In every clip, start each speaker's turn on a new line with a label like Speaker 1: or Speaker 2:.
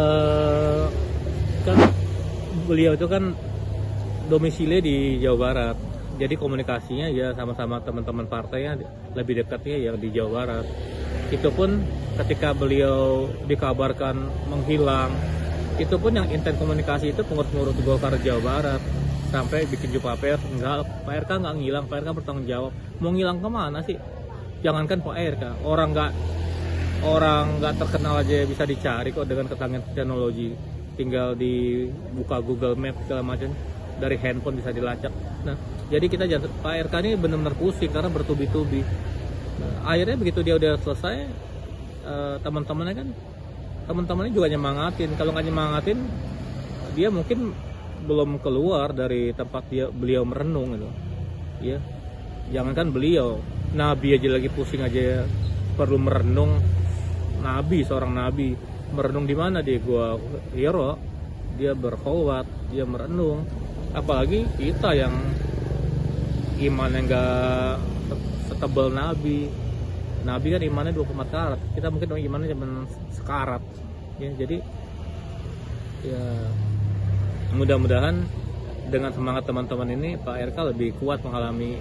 Speaker 1: eh kan beliau itu kan domisili di Jawa Barat. Jadi komunikasinya ya sama-sama teman-teman partainya lebih dekatnya ya di Jawa Barat. Itu pun ketika beliau dikabarkan menghilang, itu pun yang intens komunikasi itu pengurus-pengurus Golkar Jawa Barat. Sampai bikin jumpa pers, enggak, Pak RK nggak ngilang, Pak RK bertanggung jawab. Mau ngilang kemana sih? Jangankan Pak RK, orang nggak terkenal aja bisa dicari kok dengan ketanggan teknologi. Tinggal dibuka Google Map segala macam, dari handphone bisa dilacak. Nah, jadi kita jangan, Pak RK ini benar-benar pusing karena bertubi-tubi. Nah, akhirnya begitu dia udah selesai, teman-temannya juga nyemangatin. Kalau nggak nyemangatin, dia mungkin belum keluar dari tempat beliau merenung gitu. Ya, jangankan beliau, Nabi aja lagi pusing aja perlu merenung. Seorang nabi merenung di mana dia? Gua hero, dia berkhawat, dia merenung. Apalagi kita yang imannya nggak setebal Nabi kan imannya 24 karat, kita mungkin imannya cuma sekarat ya. Jadi ya mudah-mudahan dengan semangat teman-teman ini Pak RK lebih kuat mengalami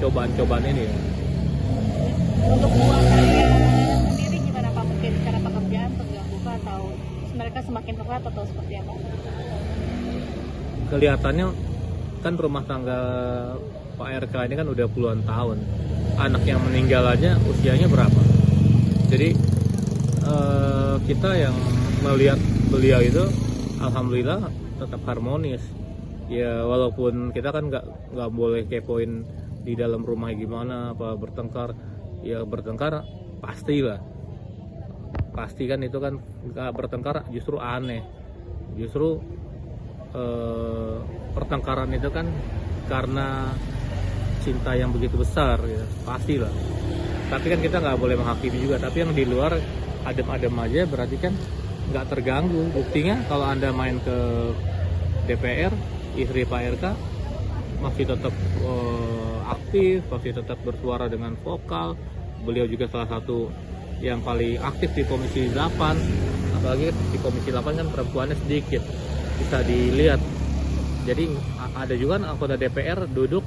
Speaker 1: cobaan-cobaan ini ya.
Speaker 2: Untuk kalian sendiri gimana Pak? Mungkin cara pekerjaan terganggu Pak, atau mereka semakin erat atau seperti apa?
Speaker 1: Kelihatannya kan rumah tangga Pak RK ini kan udah puluhan tahun. Anak yang meninggal aja usianya berapa? Jadi kita yang melihat beliau itu alhamdulillah tetap harmonis. Ya walaupun kita kan nggak boleh kepoin di dalam rumah gimana, apa bertengkar. Ya bertengkar pastilah. Pasti kan itu kan nggak bertengkar justru aneh. Justru pertengkaran itu kan karena cinta yang begitu besar ya, pastilah. Tapi kan kita nggak boleh menghakimi juga. Tapi yang di luar adem-adem aja berarti kan nggak terganggu. Buktinya kalau Anda main ke DPR, istri Pak RK masih tetap aktif, masih tetap bersuara dengan vokal. Beliau juga salah satu yang paling aktif di Komisi 8. Apalagi di Komisi 8 kan perempuannya sedikit, bisa dilihat. Jadi ada juga anggota DPR duduk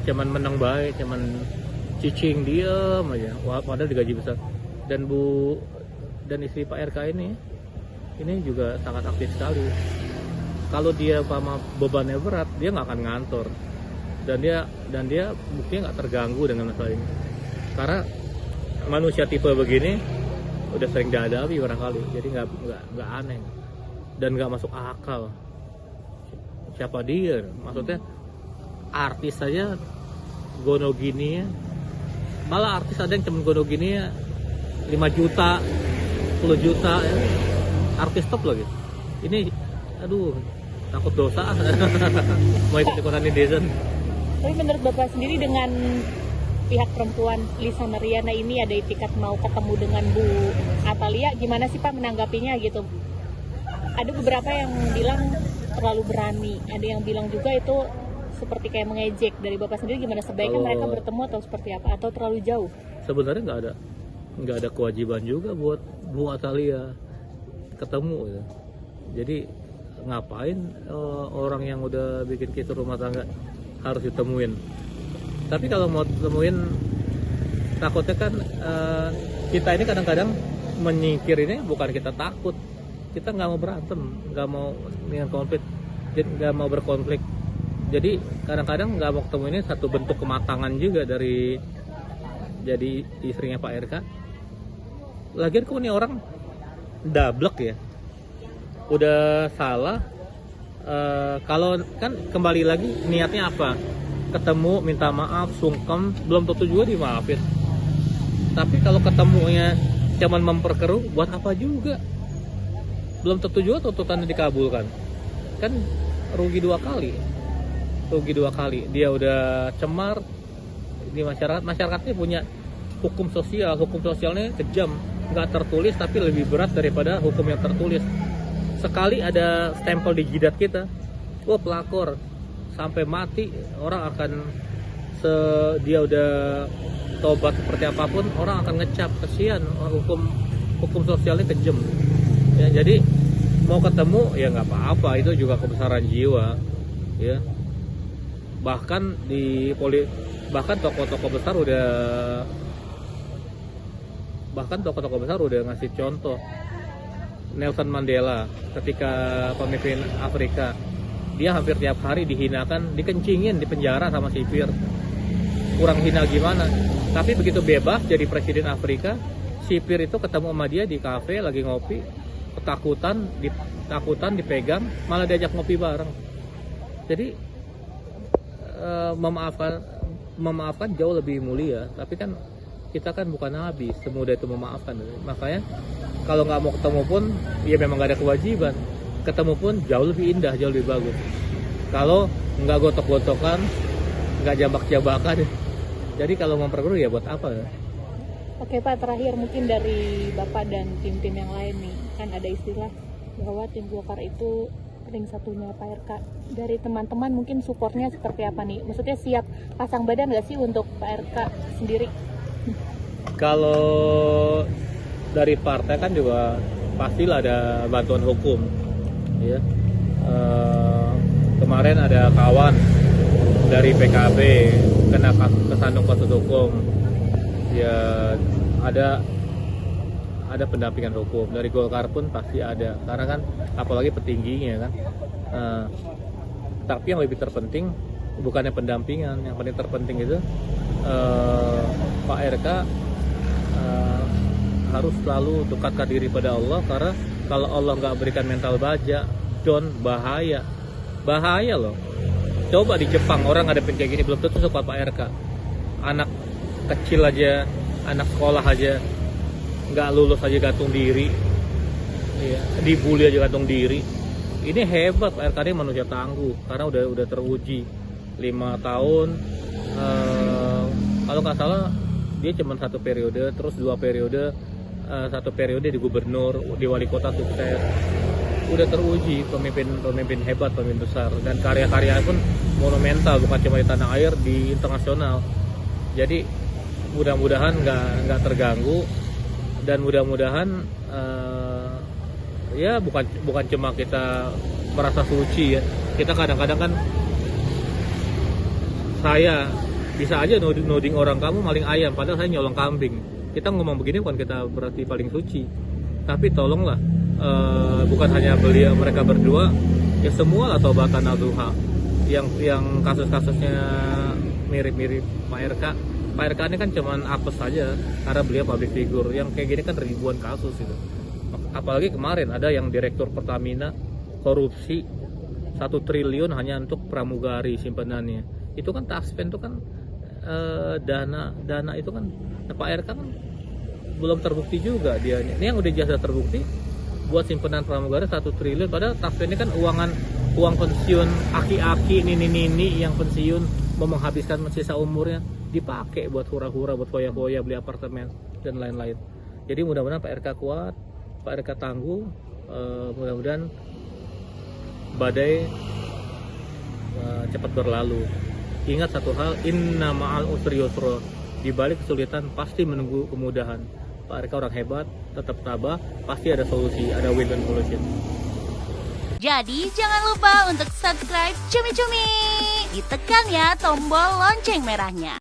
Speaker 1: cuman menang baik, cuman cicing diem aja, padahal digaji besar. Dan istri Pak RK ini juga sangat aktif sekali. Kalau dia sama bebannya berat, dia nggak akan ngantor, dan dia buktinya nggak terganggu dengan masalah ini. Karena manusia tipe begini udah sering dihadapi barangkali, jadi nggak aneh dan nggak masuk akal. Siapa dia? Maksudnya artis saja gono gini ya. Malah artis ada yang cuma gono gini ya 5 juta, 10 juta ya. Artis top lagi. Ini aduh, takut dosa. Mau ikut-ikutan netizen.
Speaker 2: Tapi menurut Bapak sendiri dengan pihak perempuan Lisa Mariana ini ada itikat mau ketemu dengan Bu Atalia, gimana sih Pak menanggapinya gitu? Ada beberapa yang bilang terlalu berani, ada yang bilang juga itu seperti kayak mengejek. Dari Bapak sendiri gimana, sebaiknya mereka bertemu atau seperti apa, atau terlalu jauh?
Speaker 1: Sebenarnya nggak ada kewajiban juga buat Bu Atalia ketemu ya. Jadi ngapain orang yang udah bikin kisah rumah tangga harus ditemuin? Tapi kalau mau temuin, takutnya kan kita ini kadang-kadang menyingkir ini bukan kita takut, kita nggak mau berantem, nggak mau dengan konflik, nggak mau berkonflik. Jadi kadang-kadang nggak mau ketemu ini satu bentuk kematangan juga dari jadi istrinya Pak RK. Lagian kok ini orang dablek ya, udah salah. Kalau kan kembali lagi niatnya apa? Ketemu, minta maaf, sungkem, belum tentu juga dimaafin. Tapi kalau ketemunya cuman memperkeruh, buat apa juga? Belum tentu juga tuntutannya dikabulkan. Kan rugi dua kali. Dia udah cemar di masyarakatnya punya hukum sosialnya kejam, nggak tertulis tapi lebih berat daripada hukum yang tertulis. Sekali ada stempel di jidat kita, wah pelakor, sampai mati orang akan dia udah tobat seperti apapun, orang akan ngecap, kesian hukum hukum sosialnya kejam. Ya, jadi mau ketemu ya nggak apa-apa, itu juga kebesaran jiwa. Ya, bahkan tokoh-tokoh besar udah ngasih contoh. Nelson Mandela ketika pemimpin Afrika, dia hampir tiap hari dihinakan, dikencingin di penjara sama sipir. Kurang hina gimana? Tapi begitu bebas jadi presiden Afrika, sipir itu ketemu sama dia di kafe lagi ngopi, ketakutan dipegang, malah diajak ngopi bareng. Jadi memaafkan jauh lebih mulia. Tapi kan kita kan bukan nabi semudah itu memaafkan. Makanya kalau nggak mau ketemu pun ya memang nggak ada kewajiban. Ketemu pun jauh lebih indah, jauh lebih bagus. Kalau nggak gotok-gotokan, nggak jambak-jambakan, jadi kalau memperkeruh ya buat apa ya?
Speaker 2: Oke Pak, terakhir mungkin dari Bapak dan tim-tim yang lain nih, kan ada istilah bahwa tim Golkar itu ring satunya Pak RK. Dari teman-teman mungkin supportnya seperti apa nih? Maksudnya siap pasang badan nggak sih untuk Pak RK sendiri?
Speaker 1: Kalau dari partai kan juga pastilah ada bantuan hukum, ya. Kemarin ada kawan dari PKB kena kesandung kasus hukum, ya ada pendampingan hukum. Dari Golkar pun pasti ada, karena kan apalagi petingginya kan. Tapi yang lebih terpenting bukannya pendampingan, yang paling terpenting itu Pak RK harus selalu dekatkan diri pada Allah, karena kalau Allah nggak berikan mental baja, bahaya loh. Coba di Jepang orang ada kayak gini belum tentu suka Pak RK. Anak kecil aja, anak sekolah aja nggak lulus aja gantung diri, ya, dibully aja gantung diri. Ini hebat, Pak RK ini manusia tangguh karena udah teruji 5 tahun. Kalau nggak salah dia cuma 1 periode, terus 2 periode, 1 periode di gubernur, di wali kota sukses. Udah teruji, pemimpin hebat, pemimpin besar, dan karya-karya pun monumental, bukan cuma di tanah air, di internasional. Jadi mudah-mudahan nggak terganggu, dan mudah-mudahan ya bukan cuma kita merasa suci ya. Kita kadang-kadang kan, saya bisa aja nuding orang kamu maling ayam, padahal saya nyolong kambing. Kita ngomong begini bukan kita berarti paling suci, tapi tolonglah, bukan hanya mereka berdua, ya semua lah taubatan al-duha. Yang kasus-kasusnya mirip-mirip Pak RK. Pak RK ini kan cuman apes saja karena beliau public figure. Yang kayak gini kan ribuan kasus itu. Apalagi kemarin ada yang direktur Pertamina korupsi 1 triliun hanya untuk pramugari simpenannya. Itu kan tax spend, itu kan dana itu kan, Pak RK kan belum terbukti juga dia. Ini yang udah jasa terbukti buat simpenan pramugari 1 triliun, padahal tax spend ini kan uang pensiun aki-aki nini yang pensiun mau menghabiskan sisa umurnya, dipakai buat hura-hura, buat foya-foya, beli apartemen dan lain-lain. Jadi mudah-mudahan Pak RK kuat, Pak RK tangguh, mudah-mudahan badai cepat berlalu. Ingat satu hal, inna ma'al usri yusra, di balik kesulitan pasti menunggu kemudahan. Pak RK orang hebat, tetap tabah, pasti ada solusi, ada win-win solution.
Speaker 3: Jadi jangan lupa untuk subscribe Cumi Cumi. Ditekan ya tombol lonceng merahnya.